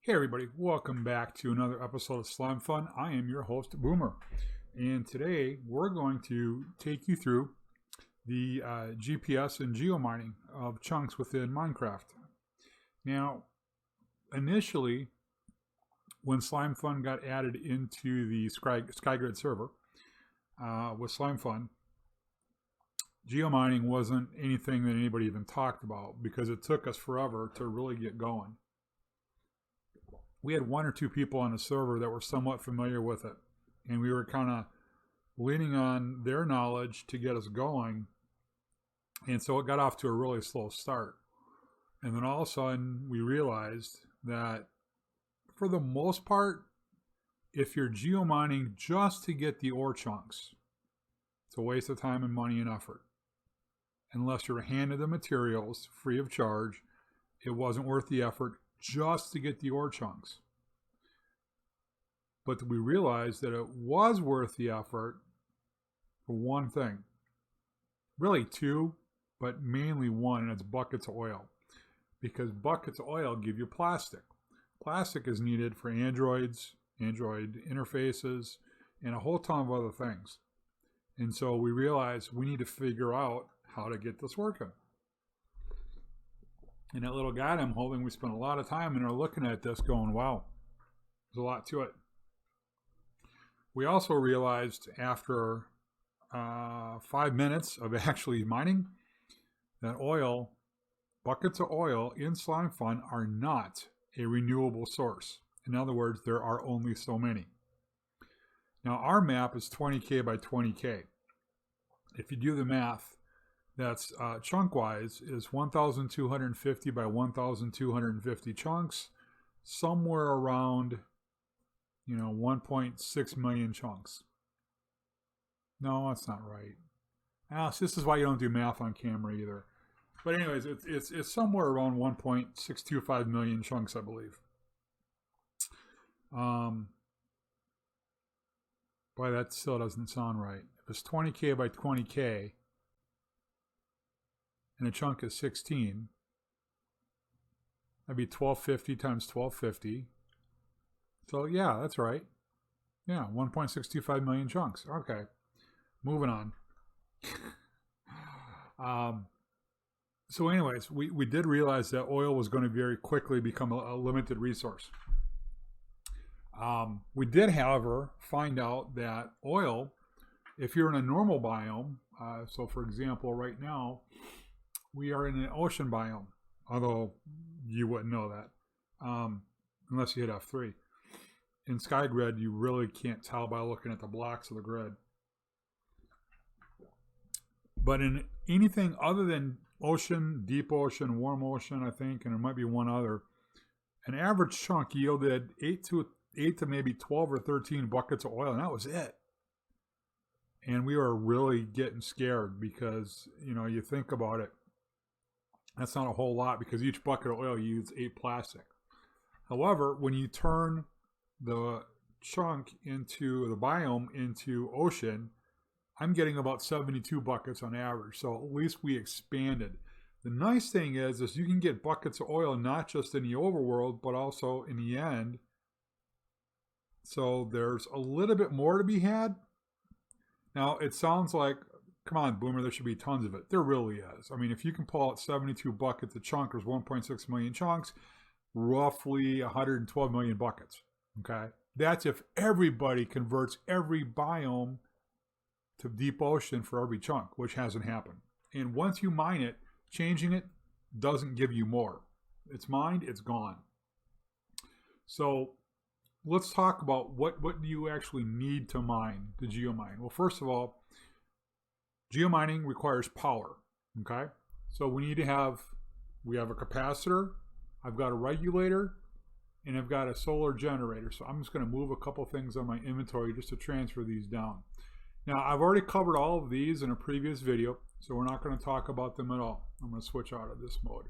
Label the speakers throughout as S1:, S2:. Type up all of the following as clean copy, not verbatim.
S1: Hey everybody, welcome back to another episode of Slime Fun. I am your host, Boomer. And today we're going to take you through the GPS and geo mining of chunks within Minecraft. Now, initially, when Slime Fun got added into the SkyGrid server with Slime Fun, geo mining wasn't anything that anybody even talked about because it took us forever to really get going. We had one or two people on the server that were somewhat familiar with it, and we were kind of leaning on their knowledge to get us going, and so it got off to a really slow start. And then all of a sudden we realized that for the most part, if you're geomining just to get the ore chunks, it's a waste of time and money and effort. Unless you're handed the materials free of charge, it wasn't worth the effort just to get the ore chunks. But we realized that it was worth the effort for one thing. Really two, but mainly one, and it's buckets of oil. Because buckets of oil give you plastic. Plastic is needed for Android interfaces, and a whole ton of other things. And so we realized we need to figure out how to get this working. And that little guide I'm holding, we spent a lot of time and are looking at this going, wow, there's a lot to it. We also realized after 5 minutes of actually mining that buckets of oil in Slimefun are not a renewable source. In other words, there are only so many. Now our map is 20K by 20K. If you do the math, that's chunk-wise is 1,250 by 1,250 chunks, somewhere around, 1.6 million chunks. No, that's not right. This is why you don't do math on camera either. But anyways, it's somewhere around 1.625 million chunks, I believe. Boy, that still doesn't sound right. If it's 20K by 20K, and a chunk is 16, that'd be 1250 times 1250. So yeah, that's right. Yeah, 1.625 million chunks. Okay, moving on. So anyways, we did realize that oil was going to very quickly become a limited resource. We did, however, find out that oil, if you're in a normal biome, so for example, right now, we are in an ocean biome, although you wouldn't know that unless you hit F3. In SkyGrid, you really can't tell by looking at the blocks of the grid. But in anything other than ocean, deep ocean, warm ocean, I think, and there might be one other, an average chunk yielded 8 to maybe 12 or 13 buckets of oil, and that was it. And we were really getting scared because, you think about it, that's not a whole lot because each bucket of oil uses 8 plastic. However, when you turn the chunk into the biome into ocean, I'm getting about 72 buckets on average. So at least we expanded. The nice thing is you can get buckets of oil not just in the overworld, but also in the end. So there's a little bit more to be had. Now it sounds like, come on, Boomer, there should be tons of it. There really is. I mean, if you can pull out 72 buckets a chunk, there's 1.6 million chunks, roughly 112 million buckets. Okay? That's if everybody converts every biome to deep ocean for every chunk, which hasn't happened. And once you mine it, changing it doesn't give you more. It's mined, it's gone. So let's talk about what do you actually need to mine, to geomine. Well, first of all, geomining requires power, okay? So we have a capacitor, I've got a regulator, and I've got a solar generator. So I'm just going to move a couple things on my inventory just to transfer these down. Now, I've already covered all of these in a previous video, so we're not going to talk about them at all. I'm going to switch out of this mode.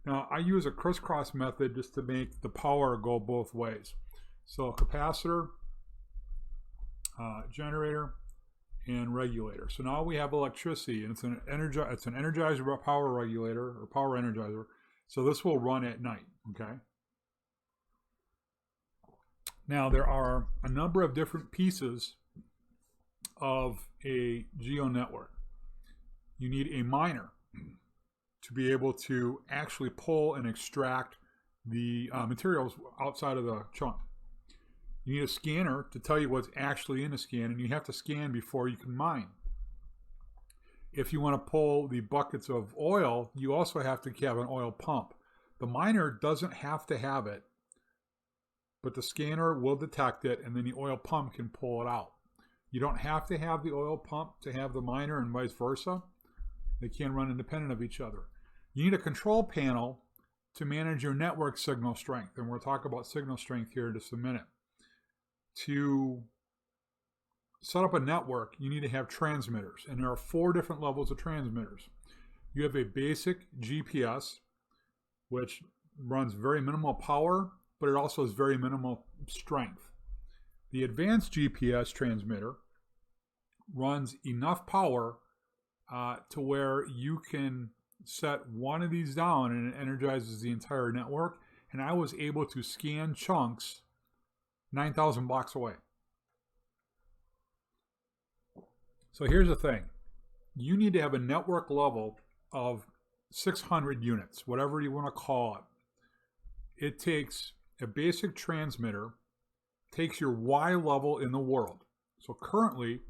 S1: Now, I use a crisscross method just to make the power go both ways. So capacitor, generator, and regulator. So now we have electricity, and it's an energizer power regulator or power energizer. So this will run at night, okay? Now, there are a number of different pieces of a geo network. You need a miner to be able to actually pull and extract the materials outside of the chunk. You need a scanner to tell you what's actually in the scan, and you have to scan before you can mine. If you want to pull the buckets of oil, you also have to have an oil pump. The miner doesn't have to have it, but the scanner will detect it, and then the oil pump can pull it out. You don't have to have the oil pump to have the miner, and vice versa. They can run independent of each other. You need a control panel to manage your network signal strength, and we'll talk about signal strength here in just a minute. To set up a network, you need to have transmitters, and there are 4 different levels of transmitters. You have a basic GPS, which runs very minimal power, but it also has very minimal strength. The advanced GPS transmitter runs enough power to where you can set one of these down and it energizes the entire network. And I was able to scan chunks 9,000 blocks away. So here's the thing. You need to have a network level of 600 units, whatever you want to call it. It takes a basic transmitter, takes your Y level in the world. So currently,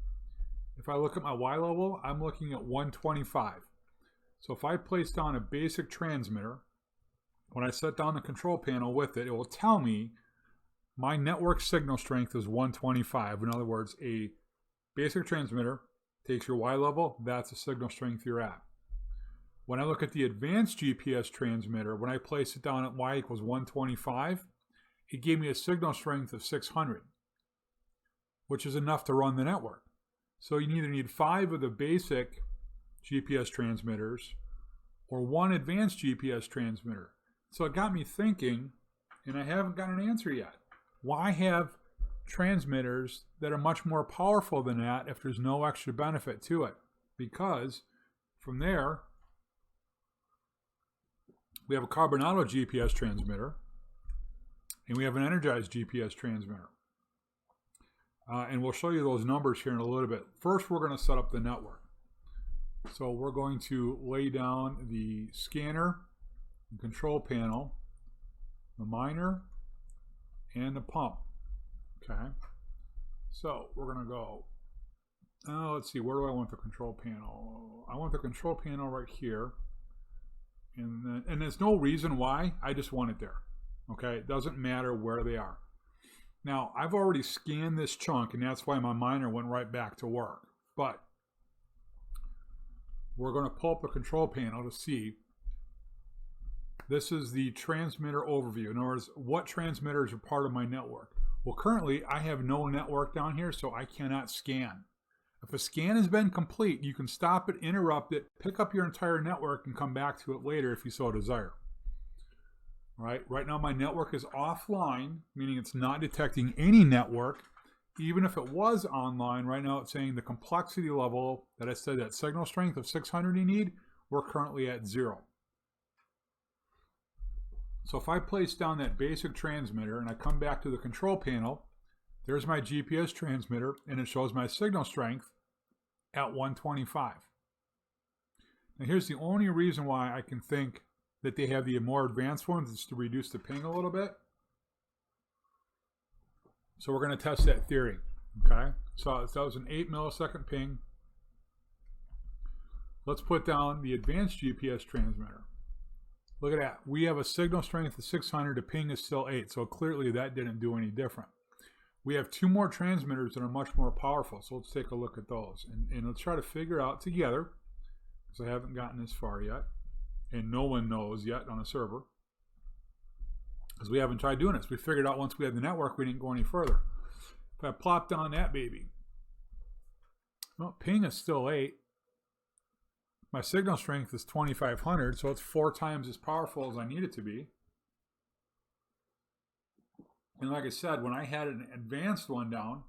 S1: if I look at my Y level, I'm looking at 125. So if I place down a basic transmitter, when I set down the control panel with it, it will tell me my network signal strength is 125. In other words, a basic transmitter takes your Y level, that's the signal strength you're at. When I look at the advanced GPS transmitter, when I place it down at Y equals 125, it gave me a signal strength of 600, which is enough to run the network. So you either need 5 of the basic GPS transmitters or 1 advanced GPS transmitter. So it got me thinking, and I haven't got an answer yet. Why have transmitters that are much more powerful than that if there's no extra benefit to it? Because from there, we have a Carbonado GPS transmitter, and we have an energized GPS transmitter. And we'll show you those numbers here in a little bit. First, we're going to set up the network. So we're going to lay down the scanner, the control panel, the miner, and the pump. Okay. So we're going to go, let's see, where do I want the control panel? I want the control panel right here. And there's no reason why, I just want it there. Okay, it doesn't matter where they are. Now, I've already scanned this chunk, and that's why my miner went right back to work. But we're going to pull up the control panel to see. This is the transmitter overview. In other words, what transmitters are part of my network? Well, currently, I have no network down here, so I cannot scan. If a scan has been complete, you can stop it, interrupt it, pick up your entire network, and come back to it later if you so desire. Right now my network is offline, meaning it's not detecting any network. Even if it was online, right now it's saying the complexity level that I said, that signal strength of 600 you need, we're currently at 0. So if I place down that basic transmitter and I come back to the control panel, there's my GPS transmitter, and it shows my signal strength at 125. Now here's the only reason why I can think that they have the more advanced ones, is to reduce the ping a little bit. So we're going to test that theory. Okay, so that was an 8 millisecond ping. Let's put down the advanced GPS transmitter. Look at that. We have a signal strength of 600. The ping is still 8. So clearly that didn't do any different. We have 2 more transmitters that are much more powerful. So let's take a look at those. And let's try to figure out together, because I haven't gotten this far yet. And no one knows yet on a server, because we haven't tried doing this. We figured out once we had the network, we didn't go any further. If I plop down that baby, well, ping is still 8. My signal strength is 2,500, so it's 4 times as powerful as I need it to be. And like I said, when I had an advanced one down,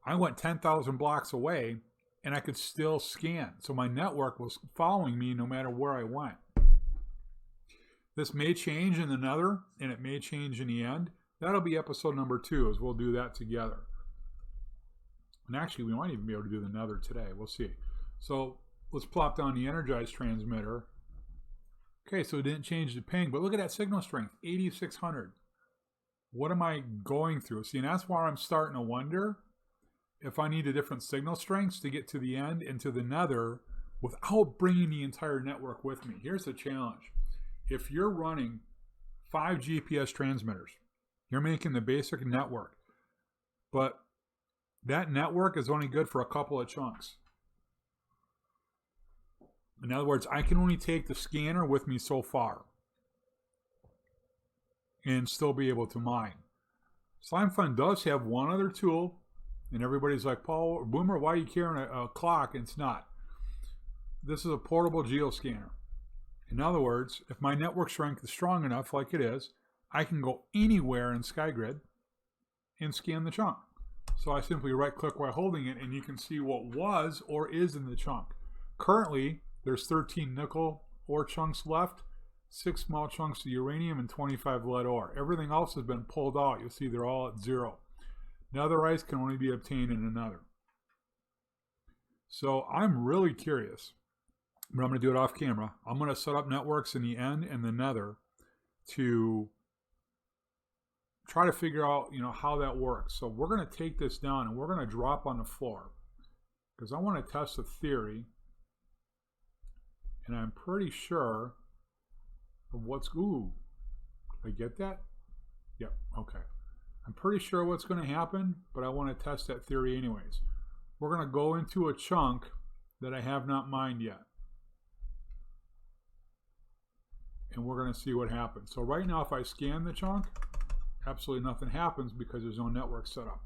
S1: I went 10,000 blocks away, and I could still scan. So my network was following me no matter where I went. This may change in the nether, and it may change in the end, That'll be episode number 2, as we'll do that together. And actually, we might even be able to do the nether today. We'll see. So let's plop down the energized transmitter. Okay, so it didn't change the ping, but look at that signal strength, 8600. What am I going through? See, and that's why I'm starting to wonder if I need a different signal strengths to get to the end and to the nether without bringing the entire network with me. Here's the challenge. If you're running 5 GPS transmitters, you're making the basic network, but that network is only good for a couple of chunks. In other words, I can only take the scanner with me so far and still be able to mine. Slimefun does have one other tool, and everybody's like, Paul or Boomer, why are you carrying a clock? And it's not. This is a portable Geo Scanner. In other words, if my network strength is strong enough, like it is, I can go anywhere in SkyGrid and scan the chunk. So I simply right-click while holding it, and you can see what was or is in the chunk. Currently, there's 13 nickel ore chunks left, 6 small chunks of uranium, and 25 lead ore. Everything else has been pulled out. You'll see they're all at 0. Netherite can only be obtained in another. So I'm really curious, but I'm going to do it off camera. I'm going to set up networks in the end and the nether to try to figure out, how that works. So we're going to take this down and we're going to drop on the floor because I want to test a theory, and I'm pretty sure of what's. Ooh, did I get that? Yep. Okay. I'm pretty sure what's going to happen, but I want to test that theory anyways. We're going to go into a chunk that I have not mined yet, and we're going to see what happens. So right now, if I scan the chunk, absolutely nothing happens because there's no network set up.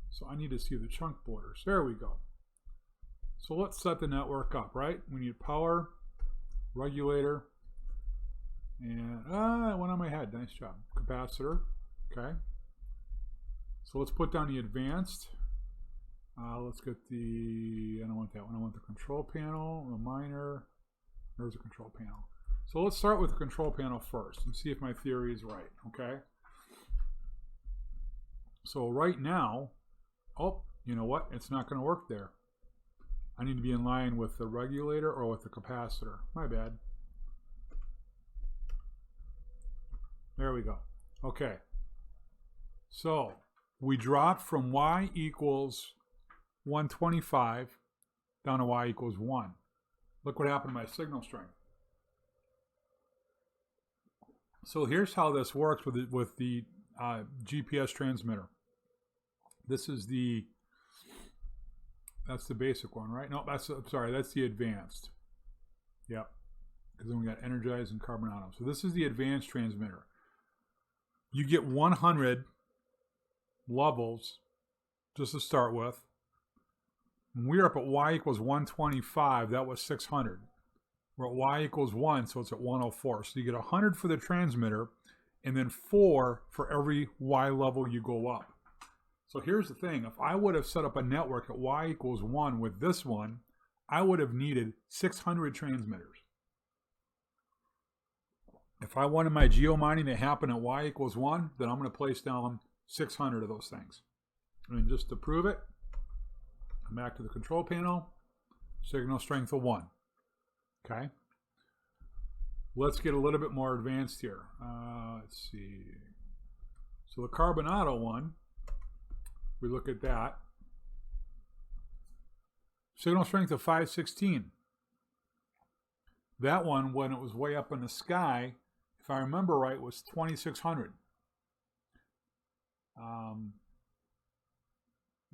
S1: So I need to see the chunk borders. There we go. So let's set the network up, right? We need power, regulator, and it went on my head. Nice job. Capacitor. Okay. So let's put down the advanced. Let's get the, I don't want that one. I want the control panel, the minor. There's a control panel. So let's start with the control panel first and see if my theory is right, okay? So right now, oh, you know what? It's not going to work there. I need to be in line with the regulator or with the capacitor. My bad. There we go. Okay. So we dropped from y equals 125 down to y equals 1. Look what happened to my signal strength. So here's how this works with the GPS transmitter. This is that's the basic one, right? No, that's the advanced. Yep, because then we got energized and carbonato. So this is the advanced transmitter. You get 100 levels just to start with. When we're up at y equals 125, that was 600. We're at y equals 1, so it's at 104. So you get 100 for the transmitter, and then 4 for every y level you go up. So here's the thing. If I would have set up a network at y equals 1 with this one, I would have needed 600 transmitters. If I wanted my geo mining to happen at y equals 1, then I'm going to place down 600 of those things. And just to prove it, I'm back to the control panel, signal strength of 1. Okay. Let's get a little bit more advanced here. Let's see. So the carbonato one, we look at that. Signal strength of 516. That one, when it was way up in the sky, if I remember right, was 2600.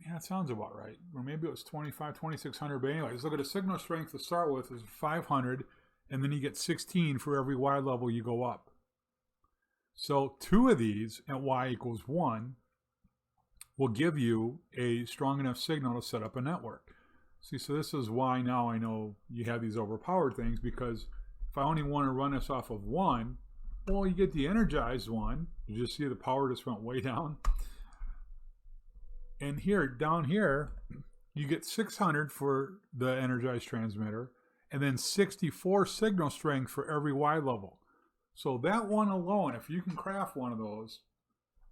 S1: Yeah, that sounds about right. Or maybe it was 2600. But anyway, let's look at the signal strength to start with is 500, and then you get 16 for every y level you go up. So 2 of these at y equals 1 will give you a strong enough signal to set up a network. See, so this is why now I know you have these overpowered things, because if I only want to run this off of 1, well, you get the energized one. You just see the power just went way down. And here, down here, you get 600 for the energized transmitter, and then 64 signal strength for every Y level. So that one alone, if you can craft one of those,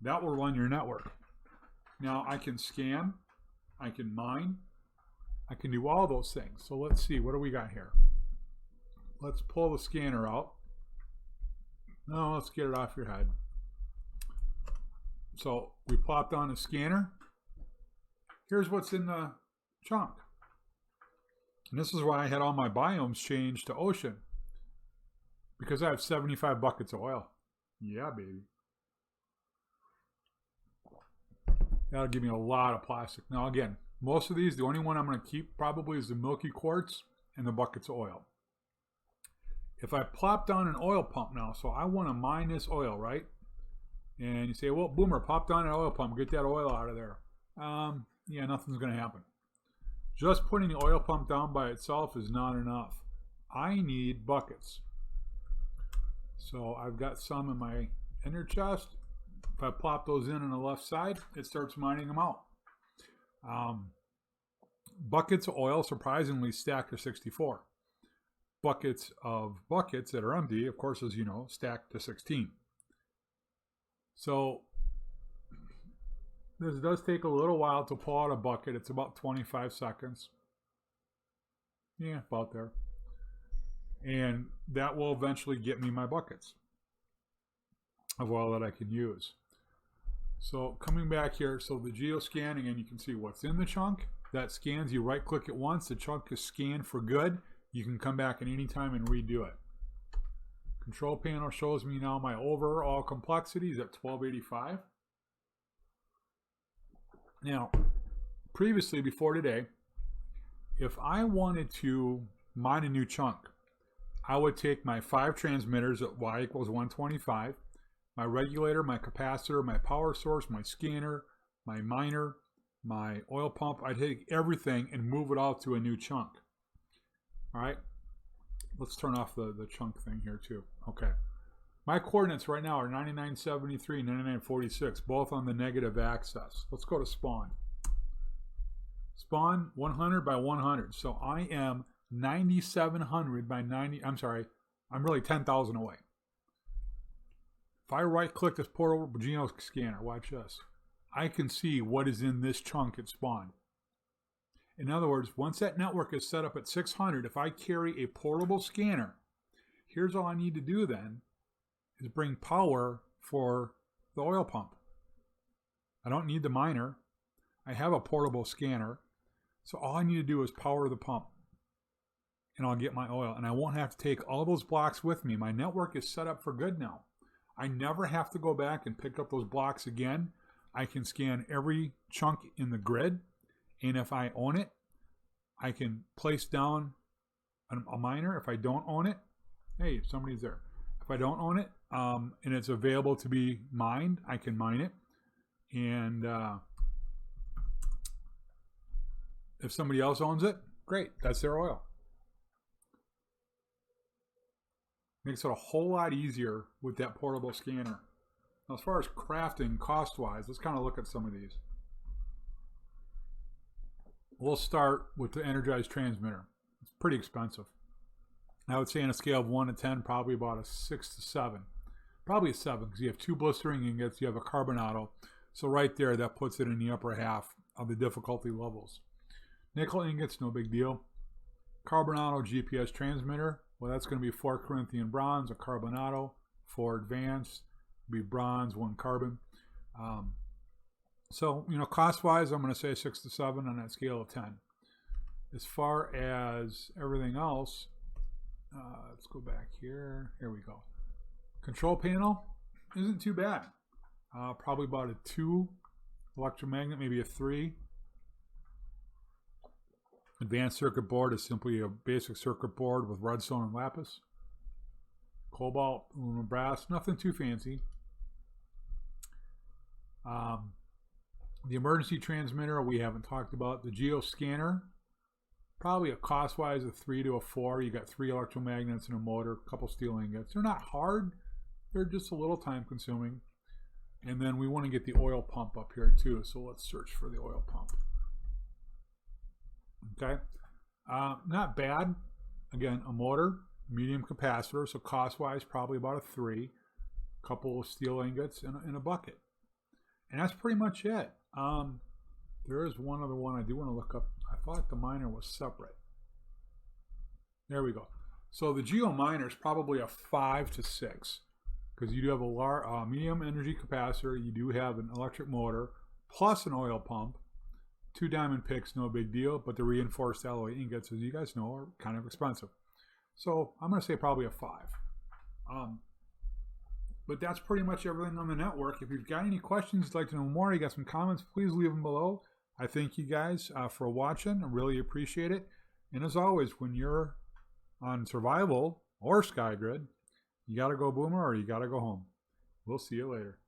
S1: That will run your network. Now I can scan, I can mine, I can do all those things. So let's see, what do we got here? Let's pull the scanner out. No, let's get it off your head. So we plopped on a scanner. Here's what's in the chunk. And this is why I had all my biomes changed to ocean. Because I have 75 buckets of oil. Yeah, baby. That'll give me a lot of plastic. Now again, most of these, the only one I'm going to keep probably is the milky quartz and the buckets of oil. If I plop down an oil pump now, so I want to mine this oil, right? And you say, well, Boomer, pop down an oil pump, get that oil out of there. Yeah, nothing's going to happen. Just putting the oil pump down by itself is not enough. I need buckets. So I've got some in my inner chest. If I plop those in on the left side, it starts mining them out. Buckets of oil surprisingly stack to 64. Buckets of buckets that are empty, of course, as you know, stack to 16. So this does take a little while to pull out a bucket. It's about 25 seconds. Yeah, about there. And that will eventually get me my buckets of oil that I can use. So coming back here, so the Geo Scanning, and you can see what's in the chunk. That scans, you right click it once, the chunk is scanned for good. You can come back at any time and redo it. Control panel shows me now my overall complexity is at 1285. Now, previously, before today, if I wanted to mine a new chunk, I would take my 5 transmitters at Y equals 125, my regulator, my capacitor, my power source, my scanner, my miner, my oil pump. I'd take everything and move it all to a new chunk. All right, let's turn off the chunk thing here too. Okay, my coordinates right now are 9973 and 9946, both on the negative axis. Let's go to spawn. Spawn 100 by 100. So I am 9,700 by 90. I'm sorry, I'm really 10,000 away. If I right click this portal Geo Scanner, watch this. I can see what is in this chunk at spawn. In other words, once that network is set up at 600, if I carry a portable scanner, here's all I need to do then is bring power for the oil pump. I don't need the miner. I have a portable scanner. So all I need to do is power the pump and I'll get my oil. And I won't have to take all those blocks with me. My network is set up for good now. I never have to go back and pick up those blocks again. I can scan every chunk in the grid. And if I own it, I can place down a miner. If I don't own it, hey, somebody's there. If I don't own it, and it's available to be mined, I can mine it. And if somebody else owns it, great, that's their oil. Makes it a whole lot easier with that portable scanner. Now, as far as crafting cost-wise, let's kind of look at some of these. We'll start with the energized transmitter. It's pretty expensive. I would say on a scale of 1 to 10, probably about a 6 to 7. Probably a 7 because you have 2 blistering ingots, you have a carbonado. So right there, that puts it in the upper half of the difficulty levels. Nickel ingots, no big deal. Carbonado GPS transmitter, well, that's going to be 4 Corinthian bronze, a carbonado. 4 advanced, be bronze, 1 carbon. So, you know, cost-wise, I'm going to say 6 to 7 on that scale of 10. As far as everything else, let's go back here. Here we go. Control panel isn't too bad. Probably about a 2 electromagnet, maybe a 3. Advanced circuit board is simply a basic circuit board with redstone and lapis. Cobalt, aluminum, brass, nothing too fancy. The emergency transmitter we haven't talked about. The Geo Scanner, probably a cost-wise a 3 to a 4. You got 3 electromagnets and a motor, a couple steel ingots. They're not hard. They're just a little time-consuming. And then we want to get the oil pump up here too. So let's search for the oil pump. Okay, not bad. Again, a motor, medium capacitor. So cost-wise, probably about a 3. Couple of steel ingots and a bucket. And that's pretty much it. There is one other one I do want to look up. I thought the miner was separate. There we go. So the Geo Minor is probably a 5 to 6 because you do have a medium energy capacitor. You do have an electric motor plus an oil pump. 2 diamond picks, no big deal, but the reinforced alloy ingots, as you guys know, are kind of expensive. So I'm going to say probably a 5. But that's pretty much everything on the network. If you've got any questions, you'd like to know more, you got some comments, please leave them below. I thank you guys for watching. I really appreciate it. And as always, when you're on survival or SkyGrid, you got to go Boomer or you got to go home. We'll see you later.